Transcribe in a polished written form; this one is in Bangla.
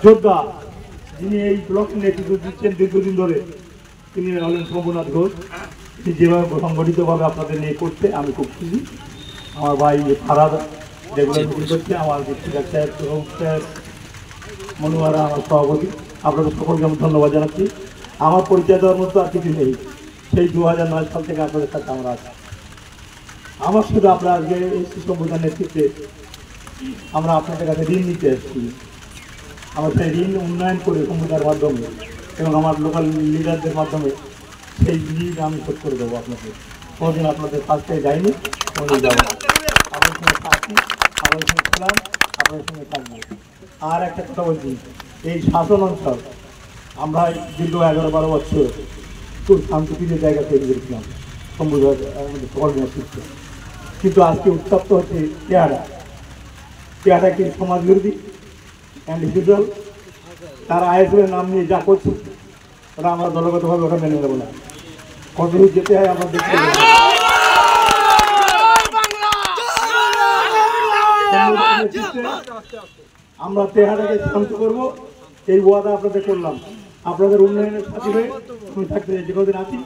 যোদ্ধা যিনি এই ব্লক নেতৃত্ব দিচ্ছেন দীর্ঘদিন ধরে, তিনি হলেন শম্ভুনাথ ঘোষ। তিনি যেভাবে সংগঠিতভাবে আপনাদের নিয়ে করতে আমি খুব খুশি। আমার ভাই ফারাদ রেগুলার মিটিং করছে, আমার সাহেব মনোয়ারা আমার সভাপতি, আপনাদের সকলকে আমি ধন্যবাদ জানাচ্ছি। আমার পরিচয় দেওয়ার মতো আর কিছু নেই, সেই 2009 সাল থেকে আপনাদের সাথে আমরা আছি। আমার শুধু আপনার আজকে এই সুসম্বোধন নেতৃত্বে আমরা আপনাদের কাছে ঋণ নিতে এসেছি। আমরা সেই ঋণ উন্নয়ন করে সমুদায়ের মাধ্যমে এবং আমার লোকাল লিডারদের মাধ্যমে সেই ঋণ আমি শোধ করে দেবো আপনাদের। কোনোদিন আপনাদের কাছ থেকে যাইনি, কোনোদিন যাবো না। আপনাদের সঙ্গে থাকি, আপনাদের সঙ্গে ছিলাম, আপনাদের সঙ্গে থাকবো। আর একটা কথা বলছি, এই শাসন অঞ্চল আমরা দীর্ঘ 11-12 বছর খুব শান্তিপ্রিয় জায়গা তৈরি করেছিলাম সকল নেতৃত্বে। কিন্তু আজকে উত্তপ্ত হচ্ছে পেয়ারা কি সমাজ বিরোধী ইন্ডিভিজুয়াল, তারা আইএসএফের নাম নিয়ে যা করছে ওটা আমরা দলগতভাবে ওটা মেনে নেব না। কতদূর যেতে হয় আমরা দেখতে আমরা তেহারাকে শান্ত করবো, এই ওয়াদা আপনাদের করলাম। আপনাদের উন্নয়নের সাথে আমি থাকতে যে কদিন আছি।